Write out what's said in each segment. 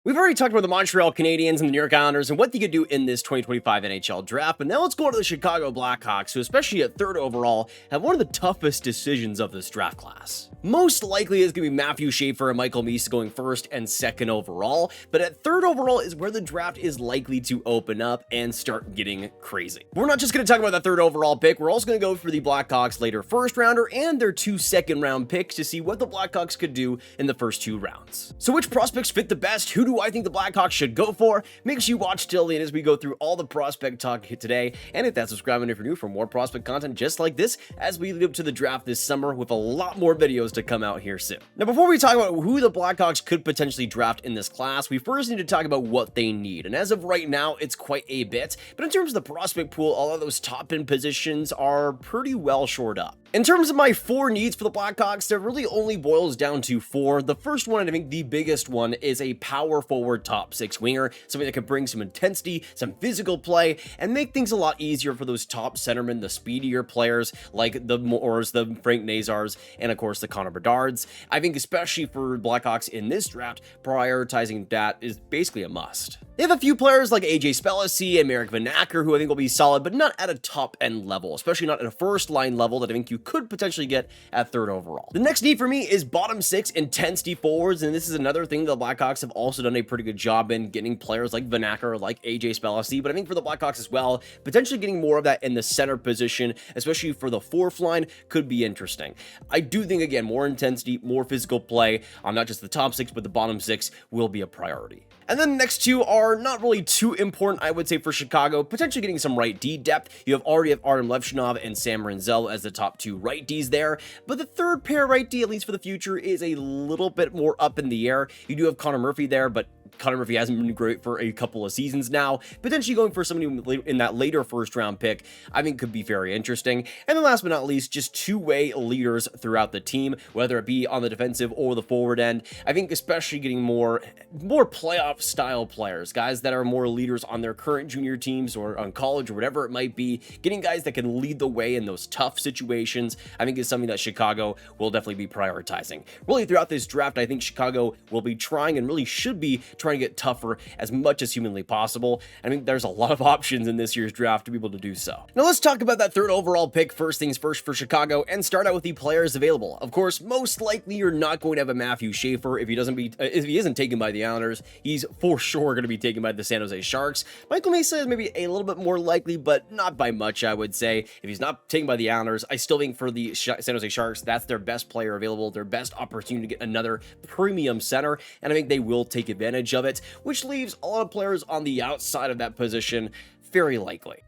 We've already talked about the Montreal Canadiens and the New York Islanders and what they could do in this 2025 NHL draft, but now let's go to the Chicago Blackhawks, who, especially at third overall, have one of the toughest decisions of this draft class. Most likely is going to be Matthew Schaefer and Michael Meese going first and second overall, but at third overall is where the draft is likely to open up and start getting crazy. We're not just going to talk about that third overall pick, we're also going to go for the Blackhawks later first rounder and their 2 second round picks to see what the Blackhawks could do in the first 2 rounds. So which prospects fit the best? Who do I think the Blackhawks should go for? Make sure you watch till the end as we go through all the prospect talk today, and hit that subscribe button if you're new for more prospect content just like this as we lead up to the draft this summer with a lot more videos to come out here soon. Now, before we talk about who the Blackhawks could potentially draft in this class, we first need to talk about what they need, and as of right now, it's quite a bit, but in terms of the prospect pool, all of those top end positions are pretty well shored up. In terms of my 4 needs for the Blackhawks, there really only boils down to 4. The first one, and I think the biggest one, is a power forward top 6 winger, somebody that can bring some intensity, some physical play, and make things a lot easier for those top centermen, the speedier players like the Moores, the Frank Nazars, and of course the Connor Bedards. I think especially for Blackhawks in this draft, prioritizing that is basically a must. They have a few players like AJ Spellici and Marek Vanacker who I think will be solid, but not at a top end level, especially not at a first line level that I think you could potentially get at third overall. The next need for me is bottom 6 intensity forwards, and this is another thing the Blackhawks have also done a pretty good job in getting players like Vanacker, like AJ Spellici, but I think for the Blackhawks as well, potentially getting more of that in the center position, especially for the fourth line, could be interesting. I do think, again, more intensity, more physical play on not just the top 6, but the bottom 6 will be a priority. And then the next 2 are not really too important, I would say, for Chicago, potentially getting some right D depth. You already have Artem Levchinov and Sam Renzel as the top 2 right Ds there, but the third pair right D, at least for the future, is a little bit more up in the air. You do have Connor Murphy there, but Connor Murphy hasn't been great for a couple of seasons now. Potentially going for somebody in that later first round pick, I think could be very interesting. And then last but not least, just 2-way leaders throughout the team, whether it be on the defensive or the forward end. I think especially getting more playoff style players, guys that are more leaders on their current junior teams or on college or whatever it might be, getting guys that can lead the way in those tough situations, I think is something that Chicago will definitely be prioritizing. Really throughout this draft, I think Chicago will be trying and really should be trying to get tougher as much as humanly possible. I mean, there's a lot of options in this year's draft to be able to do so. Now let's talk about that third overall pick, first things first for Chicago, and start out with the players available. Of course, most likely you're not going to have a Matthew Schaefer if he isn't taken by the Islanders. He's for sure going to be taken by the San Jose Sharks. Michael Mesa is maybe a little bit more likely, but not by much, I would say. If he's not taken by the Islanders, I still think for the San Jose Sharks, that's their best player available, their best opportunity to get another premium center, and I think they will take advantage of it, which leaves a lot of players on the outside of that position very likely.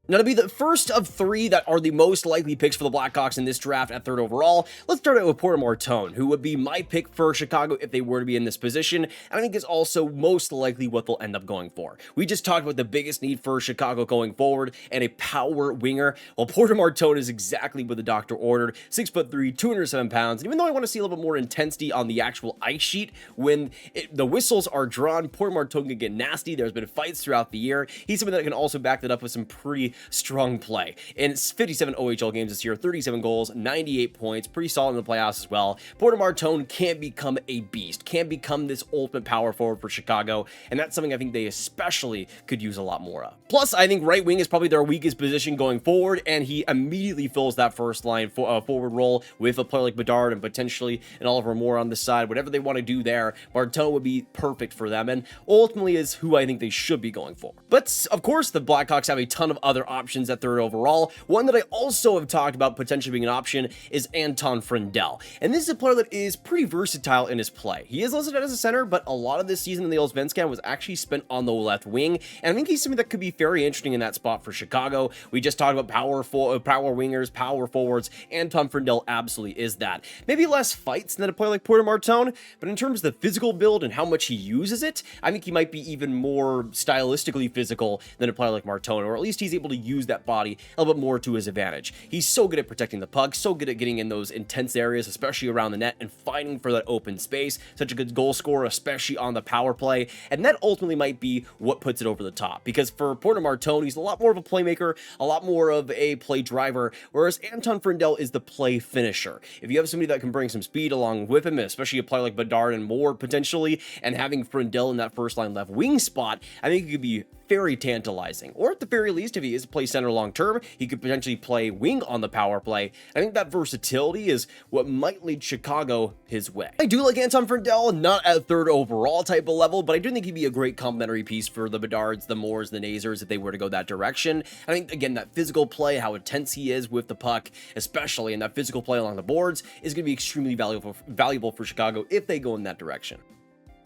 Now, to be the first of 3 that are the most likely picks for the Blackhawks in this draft at third overall, let's start out with Porter Martone, who would be my pick for Chicago if they were to be in this position, and I think is also most likely what they'll end up going for. We just talked about the biggest need for Chicago going forward, and a power winger. Well, Porter Martone is exactly what the doctor ordered. 6'3", 207 pounds, and even though I want to see a little bit more intensity on the actual ice sheet, when the whistles are drawn, Porter Martone can get nasty. There's been fights throughout the year. He's someone that can also back that up with some pretty strong play. In 57 OHL games this year, 37 goals, 98 points, pretty solid in the playoffs as well. Porter Martone can become a beast, can become this ultimate power forward for Chicago, and that's something I think they especially could use a lot more of. Plus, I think right wing is probably their weakest position going forward, and he immediately fills that first line forward role with a player like Bedard and potentially an Oliver Moore on the side. Whatever they want to do there, Martone would be perfect for them, and ultimately is who I think they should be going for. But of course, the Blackhawks have a ton of other options at third overall. One that I also have talked about potentially being an option is Anton Frindell. And this is a player that is pretty versatile in his play. He is listed as a center, but a lot of this season in the Allsvenskan was actually spent on the left wing. And I think he's something that could be very interesting in that spot for Chicago. We just talked about power wingers, power forwards. Anton Frindell absolutely is that. Maybe less fights than a player like Porter Martone, but in terms of the physical build and how much he uses it, I think he might be even more stylistically physical than a player like Martone, or at least he's able to really use that body a little bit more to his advantage. He's so good at protecting the puck, so good at getting in those intense areas, especially around the net, and fighting for that open space. Such a good goal scorer, especially on the power play, and that ultimately might be what puts it over the top, because for Porter Martone, he's a lot more of a playmaker, a lot more of a play driver, whereas Anton Frindell is the play finisher. If you have somebody that can bring some speed along with him, especially a player like Bedard and more potentially, and having Frindell in that first line left wing spot, I think it could be very tantalizing. Or at the very least, if he is to play center long term, he could potentially play wing on the power play. I think that versatility is what might lead Chicago his way. I do like Anton Frindell, not at third overall type of level, but I do think he'd be a great complementary piece for the Bedards, the Moores, the Nazers if they were to go that direction. I think, again, that physical play, how intense he is with the puck, especially in that physical play along the boards, is going to be extremely valuable for Chicago if they go in that direction.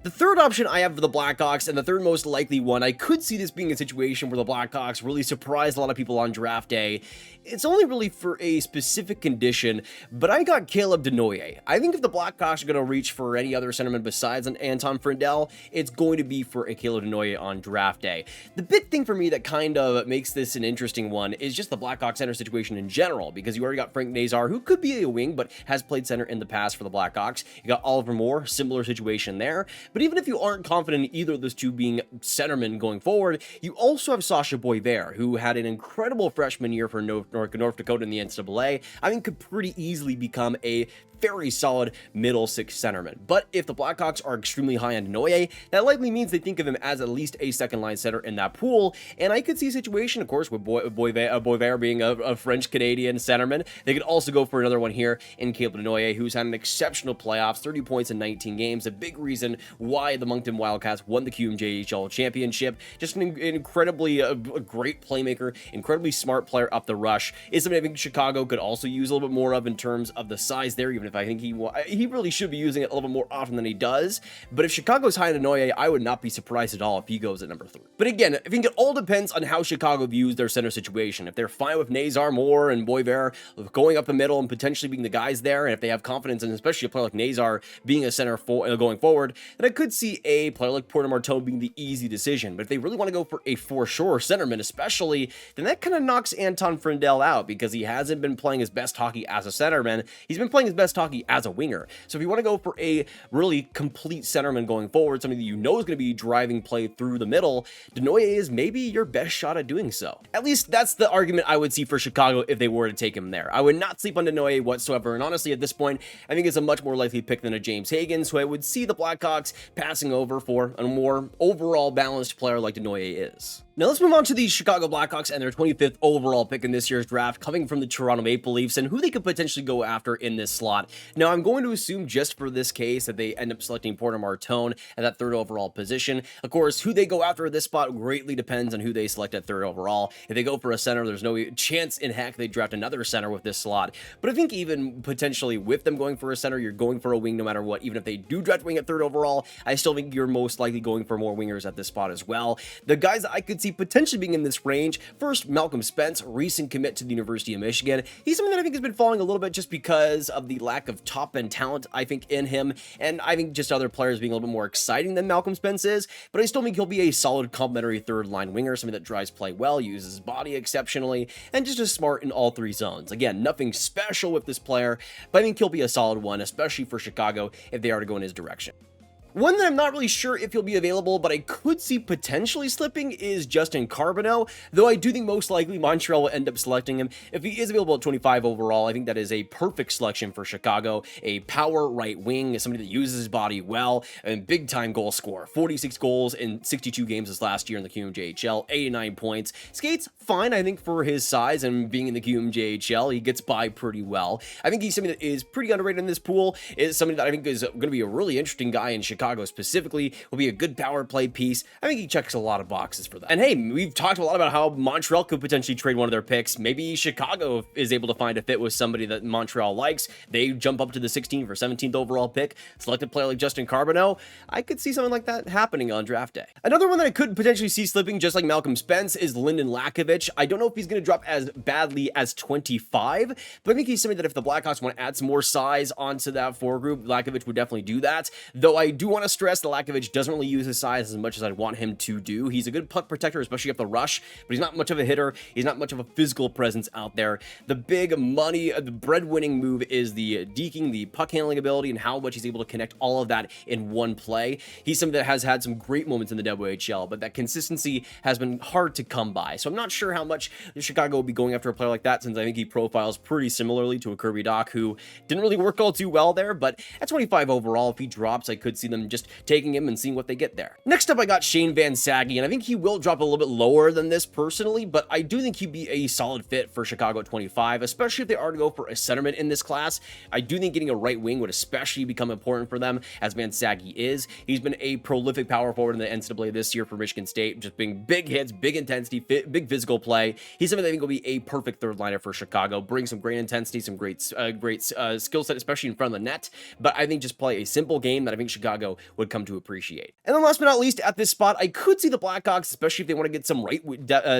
The third option I have for the Blackhawks, and the third most likely one, I could see this being a situation where the Blackhawks really surprise a lot of people on draft day. It's only really for a specific condition, but I got Caleb Denoyer. I think if the Blackhawks are going to reach for any other centerman besides an Anton Frindell, it's going to be for a Caleb Denoyer on draft day. The big thing for me that kind of makes this an interesting one is just the Blackhawks center situation in general, because you already got Frank Nazar, who could be a wing, but has played center in the past for the Blackhawks. You got Oliver Moore, similar situation there. But even if you aren't confident in either of those two being centermen going forward, you also have Sasha Boisvert, who had an incredible freshman year for North Dakota in the NCAA. I think could pretty easily become a very solid middle six centerman. But if the Blackhawks are extremely high on Denoyer, that likely means they think of him as at least a second line center in that pool. And I could see a situation, of course, with Boisvert being a French-Canadian centerman. They could also go for another one here in Caleb Denoyer, who's had an exceptional playoffs, 30 points in 19 games, a big reason why the Moncton Wildcats won the QMJHL championship. Just an incredibly a great playmaker, incredibly smart player up the rush. Is something I think Chicago could also use a little bit more of in terms of the size there, even if I think he really should be using it a little bit more often than he does. But if Chicago's high on Denoyer, I would not be surprised at all if he goes at number 3. But again, I think it all depends on how Chicago views their center situation. If they're fine with Nazar, Moore, and Boisvert going up the middle and potentially being the guys there, and if they have confidence in especially a player like Nazar being a center going forward, then I could see a player like Porter Martone being the easy decision. But if they really want to go for a for sure centerman especially, then that kind of knocks Anton Frindell out, because he hasn't been playing his best hockey as a centerman. He's been playing his best hockey as a winger. So if you want to go for a really complete centerman going forward, something that you know is going to be driving play through the middle, Denoyer is maybe your best shot at doing so. At least that's the argument I would see for Chicago if they were to take him there. I would not sleep on Denoyer whatsoever, and honestly at this point, I think it's a much more likely pick than a James Higgins, who I would see the Blackhawks passing over for a more overall balanced player like Denoyer is. Now let's move on to the Chicago Blackhawks and their 25th overall pick in this year's draft, coming from the Toronto Maple Leafs, and who they could potentially go after in this slot. Now I'm going to assume just for this case that they end up selecting Porter Martone at that 3rd overall position. Of course, who they go after at this spot greatly depends on who they select at 3rd overall. If they go for a center, there's no chance in heck they draft another center with this slot. But I think even potentially with them going for a center, you're going for a wing no matter what. Even if they do draft wing at 3rd overall, I still think you're most likely going for more wingers at this spot as well. The guys that I could see potentially being in this range, first, Malcolm Spence, recent commit to the University of Michigan. He's something that I think has been falling a little bit just because of the lack of top-end talent, I think, in him, and I think just other players being a little bit more exciting than Malcolm Spence is, but I still think he'll be a solid complementary 3rd-line winger, something that drives play well, uses his body exceptionally, and just is smart in all 3 zones. Again, nothing special with this player, but I think he'll be a solid one, especially for Chicago if they are to go in his direction. One that I'm not really sure if he'll be available, but I could see potentially slipping, is Justin Carbonneau, though I do think most likely Montreal will end up selecting him. If he is available at 25 overall, I think that is a perfect selection for Chicago. A power right wing, somebody that uses his body well, and big-time goal scorer. 46 goals in 62 games this last year in the QMJHL, 89 points. Skates fine, I think, for his size and being in the QMJHL. He gets by pretty well. I think he's somebody that is pretty underrated in this pool. Is somebody that I think is going to be a really interesting guy in Chicago specifically, will be a good power play piece. I think he checks a lot of boxes for that. And hey, we've talked a lot about how Montreal could potentially trade one of their picks. Maybe Chicago is able to find a fit with somebody that Montreal likes. They jump up to the 16th or 17th overall pick, select a player like Justin Carbonneau. I could see something like that happening on draft day. Another one that I could potentially see slipping, just like Malcolm Spence, is Lyndon Lakovich. I don't know if he's going to drop as badly as 25, but I think he's something that if the Blackhawks want to add some more size onto that 4 group, Lakovich would definitely do that. Though I do want to stress that Lefebvre doesn't really use his size as much as I'd want him to do. He's a good puck protector, especially up the rush, but he's not much of a hitter. He's not much of a physical presence out there. The big money, the bread-winning move is the deking, the puck handling ability, and how much he's able to connect all of that in one play. He's somebody that has had some great moments in the WHL, but that consistency has been hard to come by. So I'm not sure how much Chicago will be going after a player like that, since I think he profiles pretty similarly to a Kirby Dach, who didn't really work all too well there, but at 25 overall, if he drops, I could see them just taking him and seeing what they get there. Next up, I got Shane Van Saggy, and I think he will drop a little bit lower than this personally, but I do think he'd be a solid fit for Chicago at 25, especially if they are to go for a centerman in this class. I do think getting a right wing would especially become important for them, as Van Saggy is. He's been a prolific power forward in the NCAA this year for Michigan State, just being big hits, big intensity, big physical play. He's something that I think will be a perfect third liner for Chicago, bring some great intensity, some great skill set, especially in front of the net, but I think just play a simple game that I think Chicago would come to appreciate. And then last but not least, at this spot, I could see the Blackhawks, especially if they want to get some right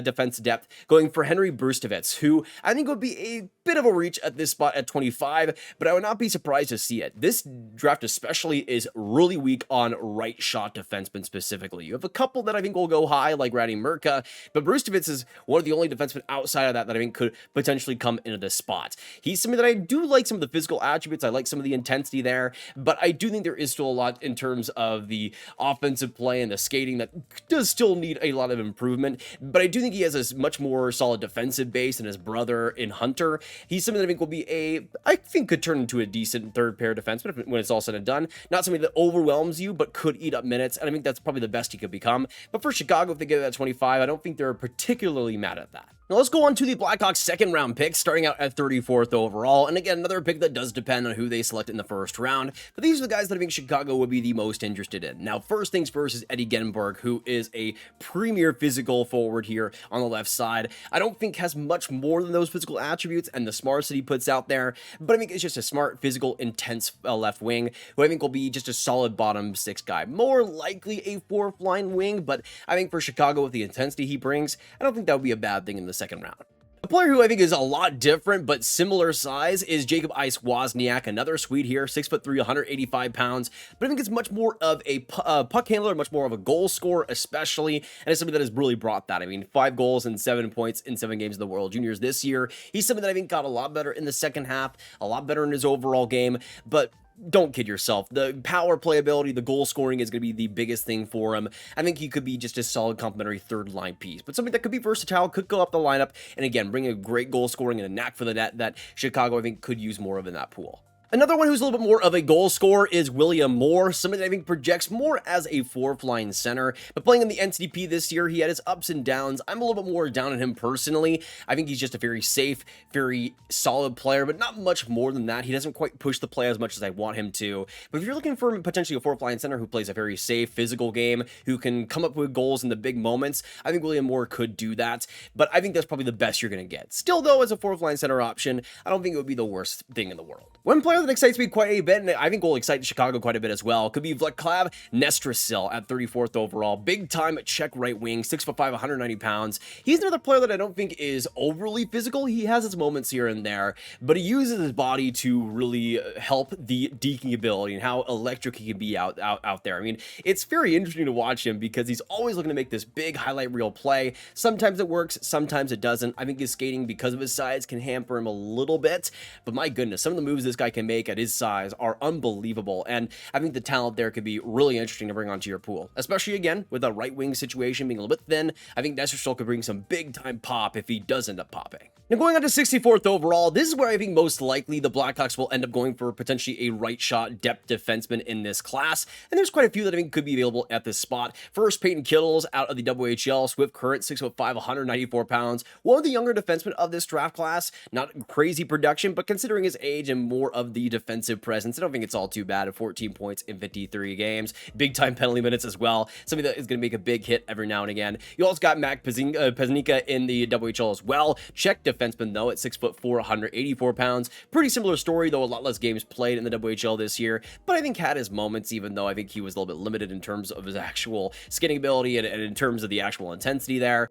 defense depth, going for Henry Brustovets, who I think would be a bit of a reach at this spot at 25, but I would not be surprised to see it. This draft especially is really weak on right shot defensemen specifically. You have a couple that I think will go high, like Ratty Murka, but Brustovets is one of the only defensemen outside of that I think could potentially come into this spot. He's something that I do like some of the physical attributes, I like some of the intensity there, but I do think there is still a lot in terms of the offensive play and the skating that does still need a lot of improvement, but I do think he has a much more solid defensive base than his brother in Hunter. He's something that I think will be I think could turn into a decent third pair defenseman when it's all said and done. Not something that overwhelms you, but could eat up minutes, and I think that's probably the best he could become. But for Chicago, if they get it at 25, I don't think they're particularly mad at that. Now let's go on to the Blackhawks' second round pick, starting out at 34th overall. And again, another pick that does depend on who they select in the first round, but these are the guys that I think Chicago would be the most interested in. Now, first things first is Eddie Genberg, who is a premier physical forward here on the left side. I don't think has much more than those physical attributes and the smarts that he puts out there, but I think it's just a smart, physical, intense left wing, who I think will be just a solid bottom six guy. More likely a fourth line wing, but I think for Chicago, with the intensity he brings, I don't think that would be a bad thing in the second round. A player who I think is a lot different but similar size is Jacob Ice Wozniak, another Swede here, 6'3", 185 pounds, but I think it's much more of a puck handler, much more of a goal scorer especially, and it's something that has really brought that. I mean, 5 goals and 7 points in 7 games of the World Juniors this year. He's something that I think got a lot better in the second half, a lot better in his overall game, but don't kid yourself. The power play ability, the goal scoring is going to be the biggest thing for him. I think he could be just a solid complementary third line piece, but something that could be versatile, could go up the lineup, and again, bring a great goal scoring and a knack for the net that Chicago, I think, could use more of in that pool. Another one who's a little bit more of a goal scorer is William Moore, somebody that I think projects more as a fourth line center, but playing in the NCDP this year, he had his ups and downs. I'm a little bit more down on him personally. I think he's just a very safe, very solid player, but not much more than that. He doesn't quite push the play as much as I want him to, but if you're looking for potentially a fourth line center who plays a very safe, physical game, who can come up with goals in the big moments, I think William Moore could do that, but I think that's probably the best you're going to get. Still, though, as a fourth line center option, I don't think it would be the worst thing in the world. One player that excites me quite a bit, and I think will excite Chicago quite a bit as well, could be Vaclav Nestrasil at 34th overall. Big time Czech right wing, 6'5", 190 pounds. He's another player that I don't think is overly physical. He has his moments here and there, but he uses his body to really help the deking ability and how electric he can be out there. I mean, it's very interesting to watch him because he's always looking to make this big highlight reel play. Sometimes it works, sometimes it doesn't. I think his skating, because of his size, can hamper him a little bit, but my goodness, some of the moves this guy can make at his size are unbelievable, and I think the talent there could be really interesting to bring onto your pool, especially again with a right wing situation being a little bit thin. I think Nestrasil could bring some big time pop if he does end up popping. Now going on to 64th overall, this is where I think most likely the Blackhawks will end up going for potentially a right shot depth defenseman in this class, and there's quite a few that I think could be available at this spot. First, Peyton Kittles out of the WHL, Swift Current, 6'5", 194 pounds, one of the younger defensemen of this draft class. Not crazy production, but considering his age and more of the defensive presence, I don't think it's all too bad at 14 points in 53 games. Big time penalty minutes as well, something that is going to make a big hit every now and again. You also got Mac Peznica in the WHL as well. Czech defenseman though at 6'4", 184 pounds. Pretty similar story though, a lot less games played in the WHL this year, but I think had his moments, even though I think he was a little bit limited in terms of his actual skating ability and in terms of the actual intensity there.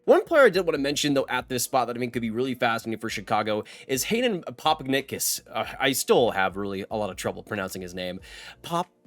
One player I did want to mention, though, at this spot that I think could be really fascinating for Chicago is Hayden Popnikis. I still have really a lot of trouble pronouncing his name.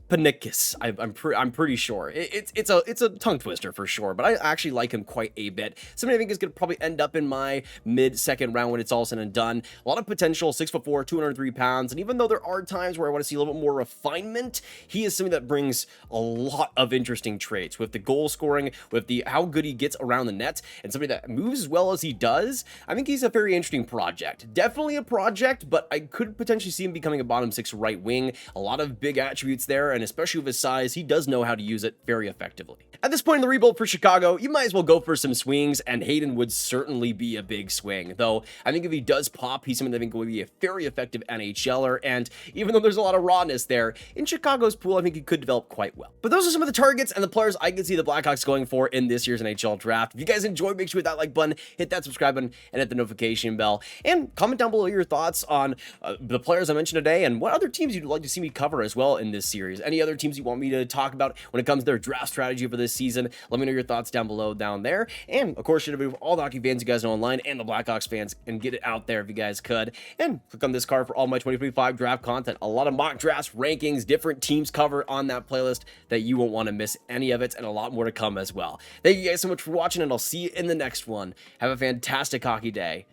Panicus. I'm pretty sure. It's a tongue twister for sure, but I actually like him quite a bit. Somebody I think is going to probably end up in my mid-second round when it's all said and done. A lot of potential, 6'4", 203 pounds, and even though there are times where I want to see a little bit more refinement, he is something that brings a lot of interesting traits with the goal scoring, with the how good he gets around the net, and somebody that moves as well as he does. I think he's a very interesting project. Definitely a project, but I could potentially see him becoming a bottom 6 right wing. A lot of big attributes there, and especially with his size, he does know how to use it very effectively. At this point in the rebuild for Chicago, you might as well go for some swings, and Hayden would certainly be a big swing, though I think if he does pop, he's something that I think will be a very effective NHLer, and even though there's a lot of rawness there, in Chicago's pool, I think he could develop quite well. But those are some of the targets and the players I can see the Blackhawks going for in this year's NHL draft. If you guys enjoyed, make sure you hit that like button, hit that subscribe button, and hit the notification bell, and comment down below your thoughts on the players I mentioned today, and what other teams you'd like to see me cover as well in this series. Any other teams you want me to talk about when it comes to their draft strategy for this season, let me know your thoughts down below down there. And of course, should it be all the hockey fans you guys know online and the Blackhawks fans, and get it out there if you guys could. And click on this card for all my 2025 draft content. A lot of mock drafts, rankings, different teams covered on that playlist that you won't want to miss any of it, and a lot more to come as well. Thank you guys so much for watching, and I'll see you in the next one. Have a fantastic hockey day,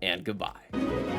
and goodbye.